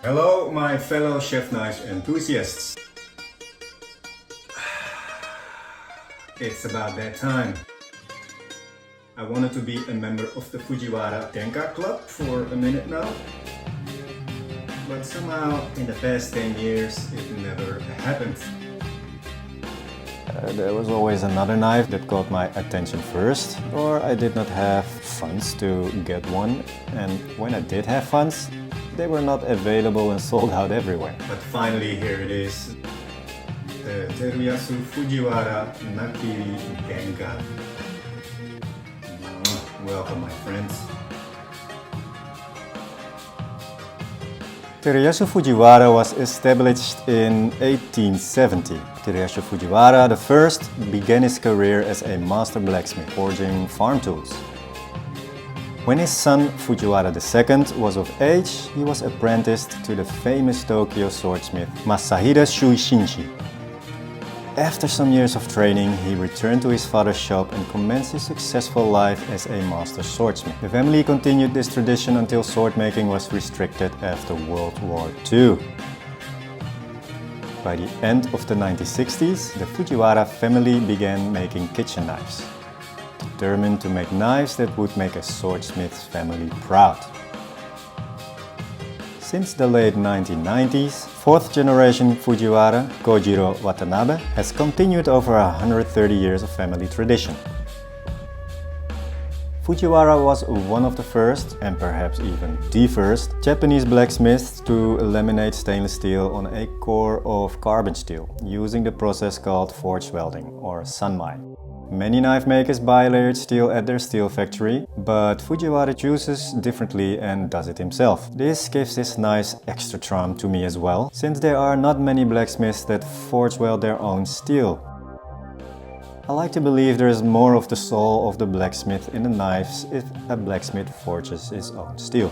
Hello, my fellow chef knife enthusiasts. It's about that time. I wanted to be a member of the Fujiwara Denka Club for a minute now. But somehow, in the past 10 years, it never happened. There was always another knife that caught my attention first, or I did not have funds to get one, and when I did have funds, they were not available and sold out everywhere. But finally here it is, the Teruyasu Fujiwara Nakiri Denka. Welcome my friends. Teruyasu Fujiwara was established in 1870. Teruyasu Fujiwara I began his career as a master blacksmith, forging farm tools. When his son Fujiwara II was of age, he was apprenticed to the famous Tokyo swordsmith Masahiro Shuishinji. After some years of training, he returned to his father's shop and commenced his successful life as a master swordsmith. The family continued this tradition until sword making was restricted after World War II. By the end of the 1960s, the Fujiwara family began making kitchen knives, determined to make knives that would make a swordsmith's family proud. Since the late 1990s, fourth generation Fujiwara, Kojiro Watanabe, has continued over 130 years of family tradition. Fujiwara was one of the first, and perhaps even the first, Japanese blacksmiths to laminate stainless steel on a core of carbon steel, using the process called forge welding, or sanmai. Many knife makers buy layered steel at their steel factory, but Fujiwara chooses differently and does it himself. This gives his knives extra charm to me as well, since there are not many blacksmiths that forge weld their own steel. I like to believe there is more of the soul of the blacksmith in the knives if a blacksmith forges his own steel.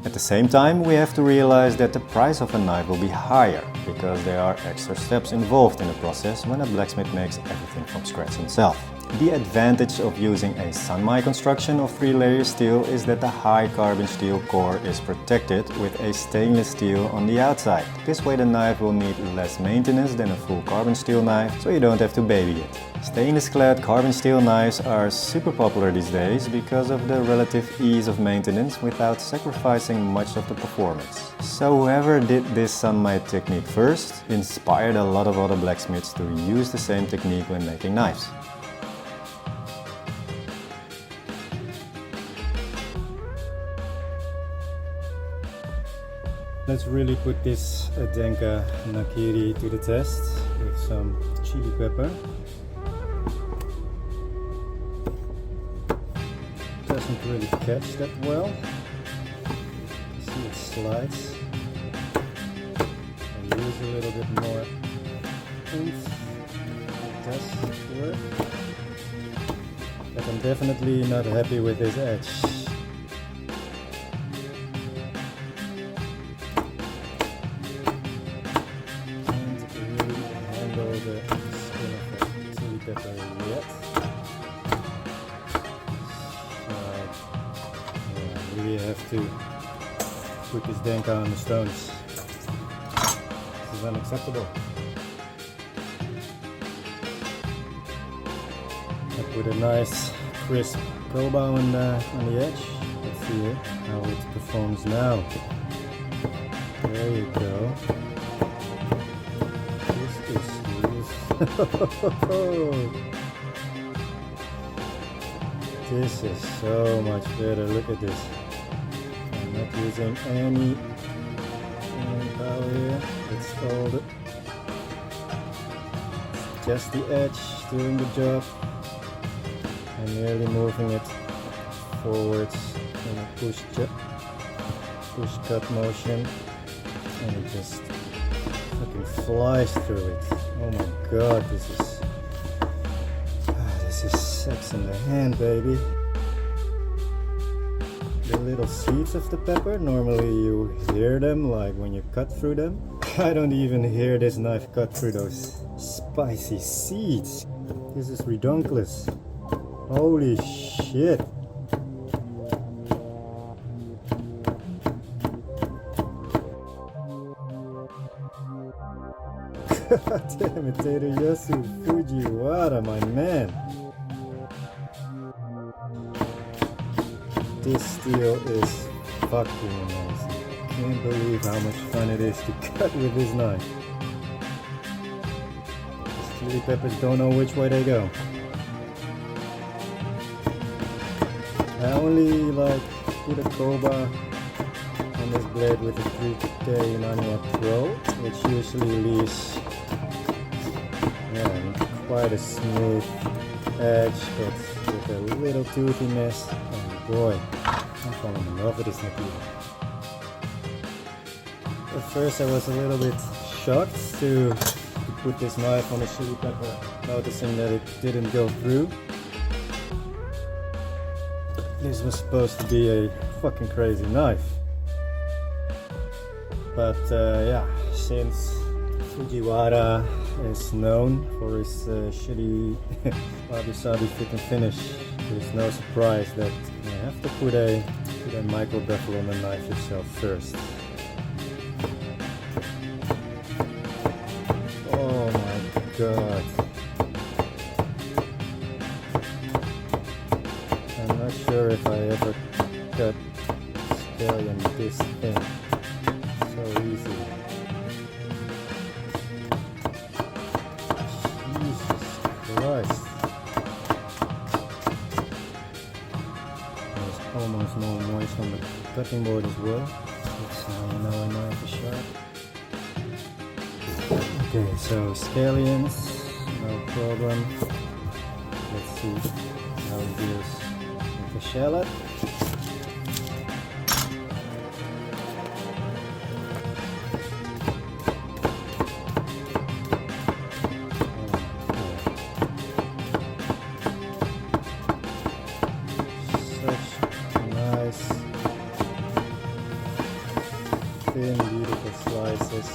At the same time, we have to realize that the price of a knife will be higher, because there are extra steps involved in the process when a blacksmith makes everything from scratch himself. The advantage of using a sanmai construction of 3-layer steel is that the high carbon steel core is protected with a stainless steel on the outside. This way the knife will need less maintenance than a full carbon steel knife, so you don't have to baby it. Stainless clad carbon steel knives are super popular these days because of the relative ease of maintenance without sacrificing much of the performance. So whoever did this sanmai technique first inspired a lot of other blacksmiths to use the same technique when making knives. Let's really put this Denka Nakiri to the test with some chili pepper. Doesn't really catch that well. See, it slides. I use a little bit more oomph. It does work. But I'm definitely not happy with this edge. The skin of the chili pepper yet. I really have to put this Denka on the stones. This is unacceptable. I put a nice crisp koba on the edge. Let's see how it performs now. There you go. This is so much better. Look at this. I'm not using any power here. It's all just the edge doing the job. I'm merely moving it forwards in a push cut motion, and it just fucking flies through it. Oh my god, this is sex in the hand, baby. The little seeds of the pepper, normally you hear them like when you cut through them. I don't even hear this knife cut through those spicy seeds. This is ridonculous. Holy shit. Damn it, Teruyasu Fujiwara, my man. This steel is fucking amazing. Can't believe how much fun it is to cut with this knife. These chili peppers don't know which way they go. I only like put a Koba on this blade with a 3K Naniwa Pro, which usually leaves quite a smooth edge, but with a little toothiness. And boy, I'm falling in love with this Nakiri. At first I was a little bit shocked to put this knife on a chili pepper, noticing that it didn't go through. This was supposed to be a fucking crazy knife. But yeah, since Fujiwara is known for his shitty wabi-sabi fit and finish, there's no surprise that you have to put a micro bevel on the knife yourself first. Oh my god. I'm not sure if I ever cut scallion this thin. So easy. Jesus Christ. There's almost no moist on the cutting board as well. That's how you know a knife is sharp. Okay, so scallions, no problem. Let's see how it deals with the shallot. Thin, beautiful slices.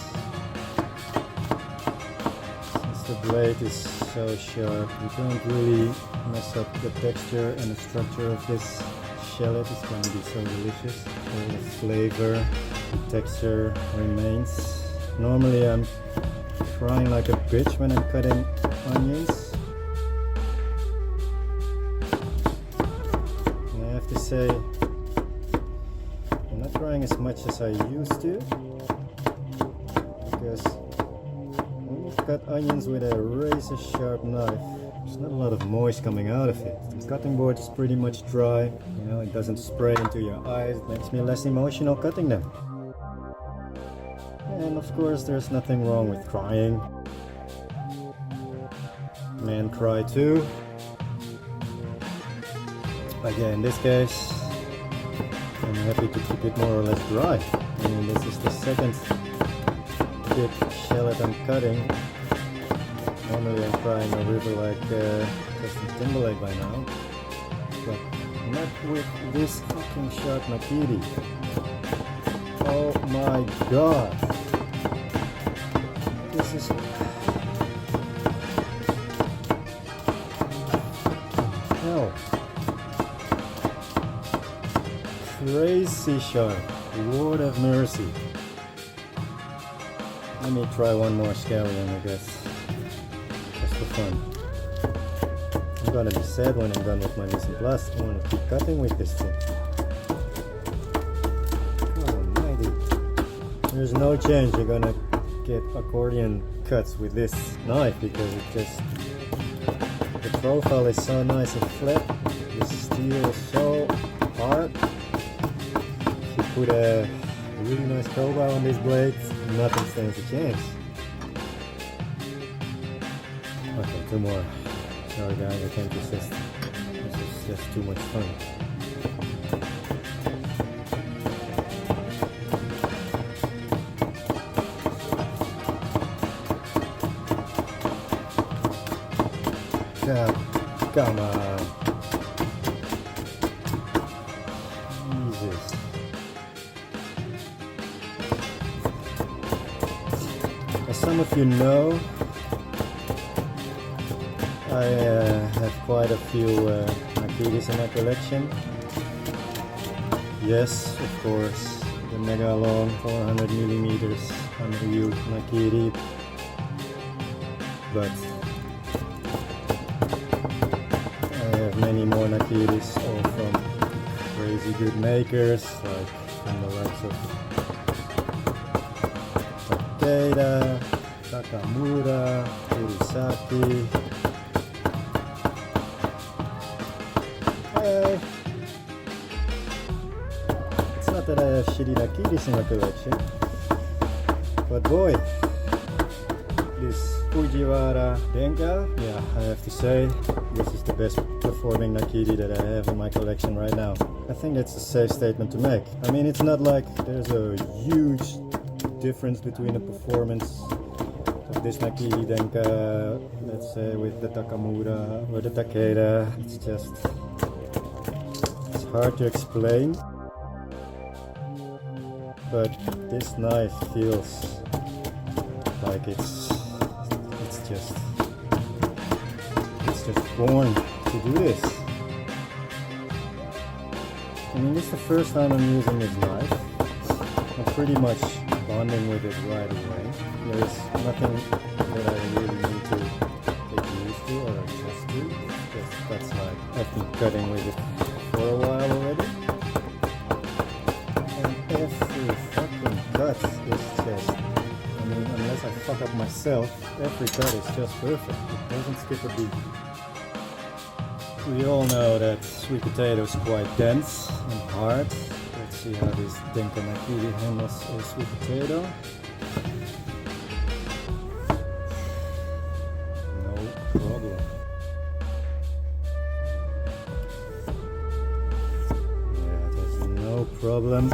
Since the blade is so sharp, you don't really mess up the texture and the structure of this shallot. It's going to be so delicious. All the flavor, the texture remains. Normally I'm frying like a bitch when I'm cutting onions. And I have to say, I'm not trying as much as I used to, because when you cut onions with a razor sharp knife, there's not a lot of moist coming out of it. The cutting board is pretty much dry, you know, it doesn't spray into your eyes. It makes me less emotional cutting them. And of course there's nothing wrong with crying. Men cry too. But yeah, in this case I'm happy to keep it more or less dry. I mean, this is the second big shallot I'm cutting. Normally I'm frying a river like Justin Timberlake by now. But not with this fucking sharp Nakiri. Oh my god. This is... hell. Crazy sharp. Lord have mercy. Let me try one more scallion, I guess. Just for fun. I'm gonna be sad when I'm done with my mise en place. I wanna keep cutting with this thing. Almighty. There's no chance you're gonna get accordion cuts with this knife, because it just... the profile is so nice and flat. The steel is so hard. Put a really nice crowbar on this blade, nothing stands a chance. Okay, two more. Sorry guys, I can't resist. This is just too much fun. God, come on. Jesus. As some of you know, I have quite a few Nakiris in my collection. Yes, of course, the mega long 400mm Unreal Nakiri. but I have many more Nakiris, all from crazy good makers, like from the likes of Takeda, Takamura, Kurosaki. It's not that I have shitty Nakiris in my collection, but boy, this Fujiwara Denka, yeah, I have to say, this is the best performing Nakiri that I have in my collection right now. I think that's a safe statement to make. I mean, it's not like there's a huge difference between the performance of this Nakiri Denka, let's say, with the Takamura or the Takeda. It's just, it's hard to explain. But this knife feels like it's just born to do this. I mean, this is the first time I'm using this knife. I'm pretty much bonding with it right away. There's nothing that I really need to get used to or adjust to. Because that's like, I've been cutting with it for a while already. And every fucking cut is just, I mean, unless I fuck up myself, every cut is just perfect. It doesn't skip a beat. We all know that sweet potato is quite dense and hard. Let's see how this Denka Nakiri handles a sweet potato. No problem. Yeah, there's no problem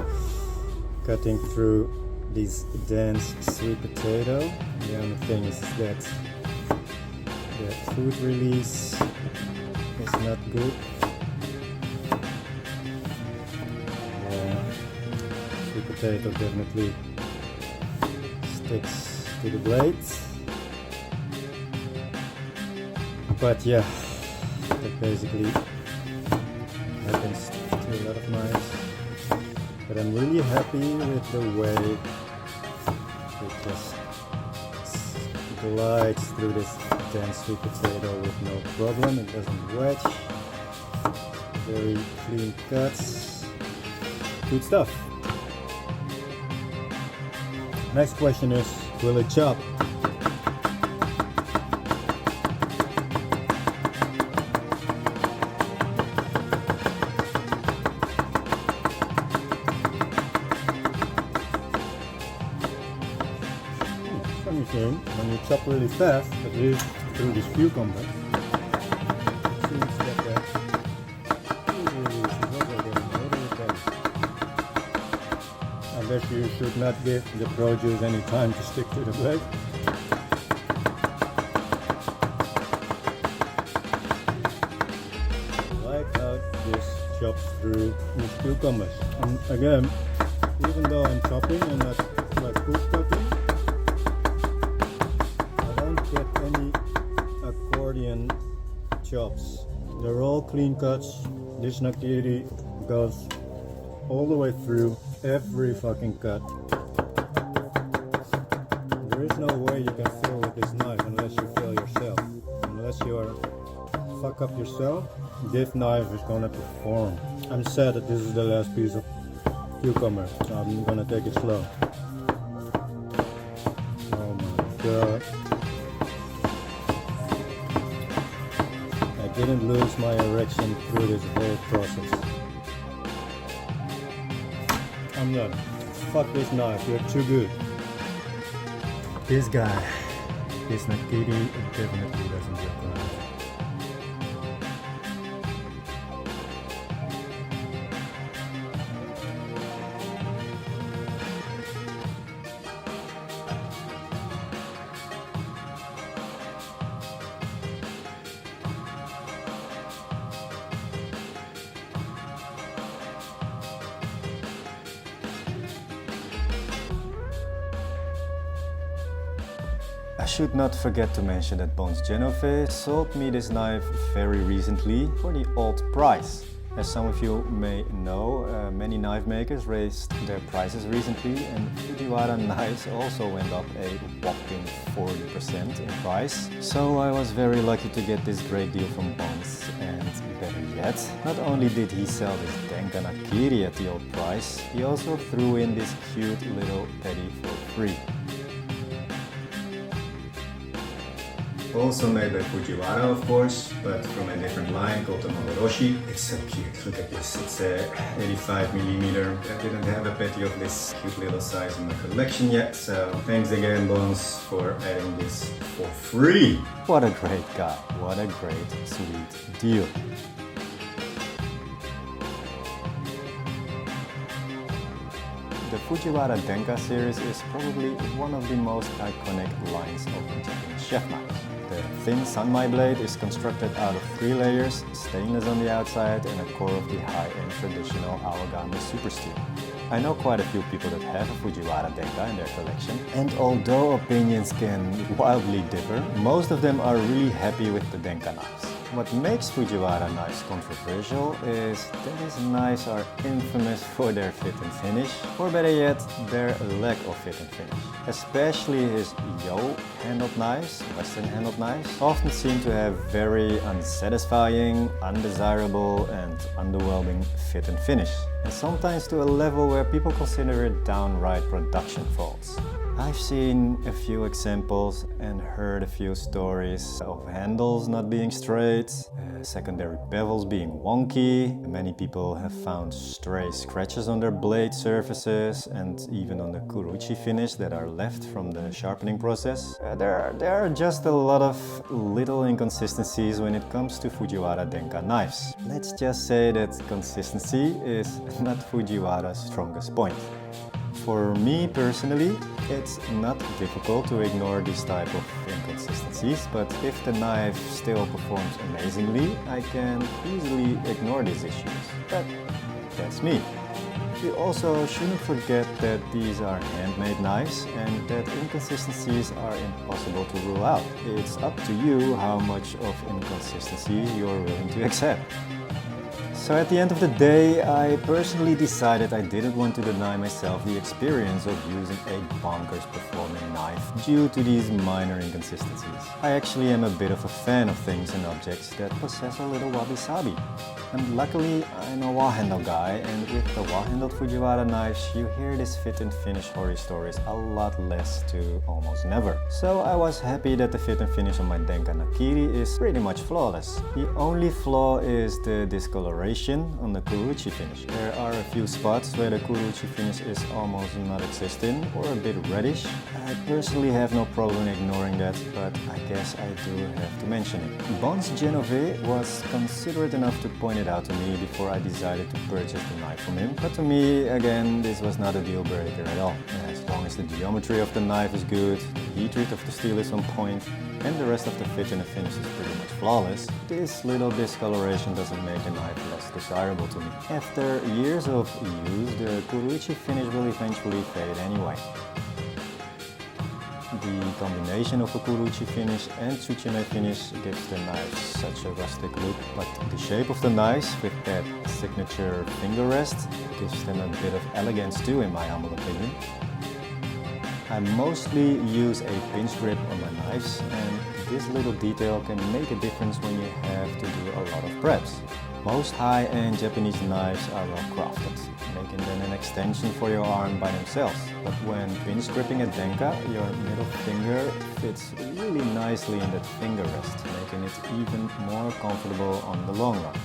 cutting through this dense sweet potato. The only thing is that the food release is not good. Sweet potato definitely sticks to the blade. But yeah, that basically happens to a lot of knives. But I'm really happy with the way it just glides through this dense sweet potato with no problem. It doesn't wedge. Very clean cuts. Good stuff. Next question is, will it chop? Funny thing, when you chop really fast, at least through this cucumber, it seems that the food release is also getting a little bit better. I guess you should not give the produce any time to stick to the blade. I like how this chops through these cucumbers. And again, even though I'm chopping and not like push cutting, I don't get any accordion chops. They're all clean cuts. This Nakiri goes all the way through every fucking cut. There is no way you can fill with this knife unless you fill yourself. Unless you are fuck up yourself, this knife is gonna perform. I'm sad that this is the last piece of cucumber, so I'm gonna take it slow. Oh my god. I didn't lose my erection through this whole process. I'm done. Fuck this knife, you're too good. This guy, this Nakiri, definitely doesn't look right. I should not forget to mention that Bones Genovese sold me this knife very recently for the old price. As some of you may know, many knife makers raised their prices recently, and Fujiwara knives also went up a whopping 40% in price. So I was very lucky to get this great deal from Bonds, and better yet, not only did he sell this Denka Nakiri at the old price, he also threw in this cute little teddy for free. Also made by Fujiwara, of course, but from a different line called the Mahoroshi. It's so cute, look at this. It's a 85mm. I didn't have a petty of this cute little size in my collection yet, so thanks again, Bones, for adding this for free. What a great guy, what a great, sweet deal. The Fujiwara Denka series is probably one of the most iconic lines of Japanese chef knives. The thin sanmai blade is constructed out of 3 layers, stainless on the outside and a core of the high-end traditional awagami super steel. I know quite a few people that have a Fujiwara Denka in their collection, and although opinions can wildly differ, most of them are really happy with the Denka knives. What makes Fujiwara knives controversial is that his knives are infamous for their fit and finish, or better yet, their lack of fit and finish. Especially his Yo handled knives, Western handled knives, often seem to have very unsatisfying, undesirable and underwhelming fit and finish. And sometimes to a level where people consider it downright production faults. I've seen a few examples and heard a few stories of handles not being straight, secondary bevels being wonky. Many people have found stray scratches on their blade surfaces and even on the kuruchi finish that are left from the sharpening process. There are just a lot of little inconsistencies when it comes to Fujiwara Denka knives. Let's just say that consistency is not Fujiwara's strongest point. For me personally, it's not difficult to ignore this type of inconsistencies, but if the knife still performs amazingly, I can easily ignore these issues. But that's me. You also shouldn't forget that these are handmade knives and that inconsistencies are impossible to rule out. It's up to you how much of inconsistency you're willing to accept. So at the end of the day, I personally decided I didn't want to deny myself the experience of using a bonkers performing knife due to these minor inconsistencies. I actually am a bit of a fan of things and objects that possess a little wabi-sabi. And luckily, I'm a wah-handle guy, and with the wah-handled Fujiwara knives, you hear this fit and finish horror stories a lot less to almost never. So I was happy that the fit and finish on my Denka Nakiri is pretty much flawless. The only flaw is the discoloration on the kuruchi finish. There are a few spots where the kuruchi finish is almost non-existent or a bit reddish. I personally have no problem ignoring that, but I guess I do have to mention it. Bonds Genove was considerate enough to point it out to me before I decided to purchase the knife from him. But to me, again, this was not a deal breaker at all. As long as the geometry of the knife is good, the heat treat of the steel is on point, and the rest of the fit and the finish is pretty much flawless, this little discoloration doesn't make the knife less desirable to me. After years of use, the kuruchi finish will eventually fade anyway. The combination of a kuruchi finish and tsuchime finish gives the knife such a rustic look, but the shape of the knives with that signature finger rest gives them a bit of elegance too, in my humble opinion. I mostly use a pinch grip on my knives, and this little detail can make a difference when you have to do a lot of preps. Most high-end Japanese knives are well crafted, making them an extension for your arm by themselves. But when pinch gripping a Denka, your middle finger fits really nicely in that finger rest, making it even more comfortable on the long run.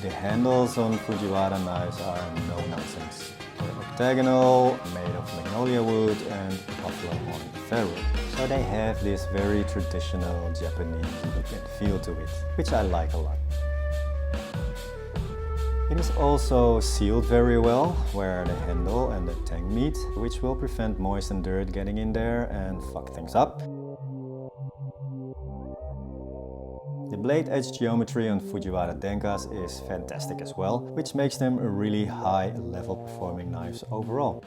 The handles on Fujiwara knives are no nonsense. They're octagonal, made of magnolia wood and buffalo horn ferrule. So they have this very traditional Japanese look and feel to it, which I like a lot. It is also sealed very well where the handle and the tang meet, which will prevent moist and dirt getting in there and fuck things up. The blade edge geometry on Fujiwara Denkas is fantastic as well, which makes them a really high level performing knives overall.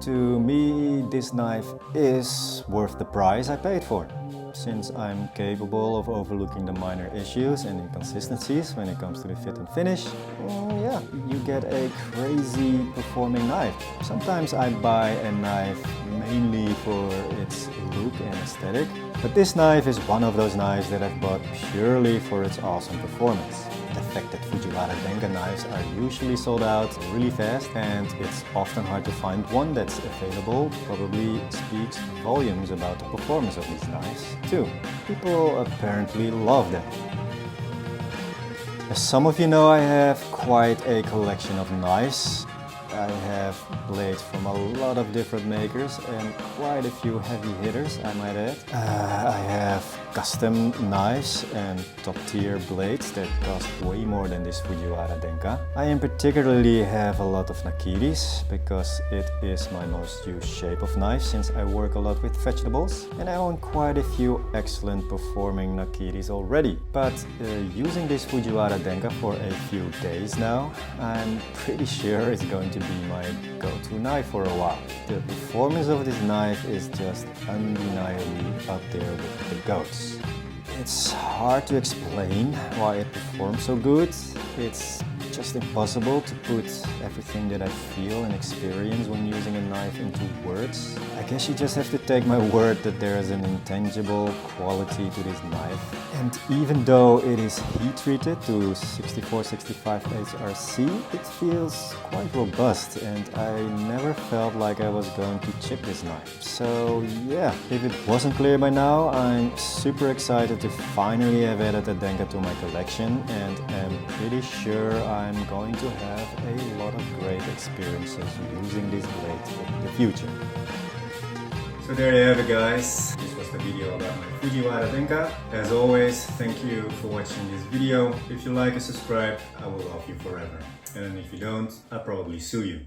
To me, this knife is worth the price I paid for, since I'm capable of overlooking the minor issues and inconsistencies when it comes to the fit and finish. Yeah, you get a crazy performing knife. Sometimes I buy a knife mainly for its look and aesthetic, but this knife is one of those knives that I've bought purely for its awesome performance. The fact that Fujiwara Denka knives are usually sold out really fast and it's often hard to find one that's available probably speaks volumes about the performance of these knives too. People apparently love them. As some of you know, I have quite a collection of knives. I have blades from a lot of different makers and quite a few heavy hitters, I might add. I have custom knives and top-tier blades that cost way more than this Fujiwara Denka. I in particularly have a lot of Nakiris because it is my most used shape of knife since I work a lot with vegetables, and I own quite a few excellent performing Nakiris already. But using this Fujiwara Denka for a few days now, I'm pretty sure it's going to be my go-to knife for a while. The performance of this knife is just undeniably up there with the GOATs. It's hard to explain why it performs so good. It's just impossible to put everything that I feel and experience when using a knife into words. I guess you just have to take my word that there is an intangible quality to this knife. And even though it is heat treated to 64-65 HRC, it feels quite robust and I never felt like I was going to chip this knife. So yeah, if it wasn't clear by now, I'm super excited to finally have added a Denka to my collection and am pretty sure I'm going to have a lot of great experiences using this blade in the future. So there you have it, guys. This was the video about my Fujiwara Denka. As always, thank you for watching this video. If you like and subscribe, I will love you forever. And if you don't, I'll probably sue you.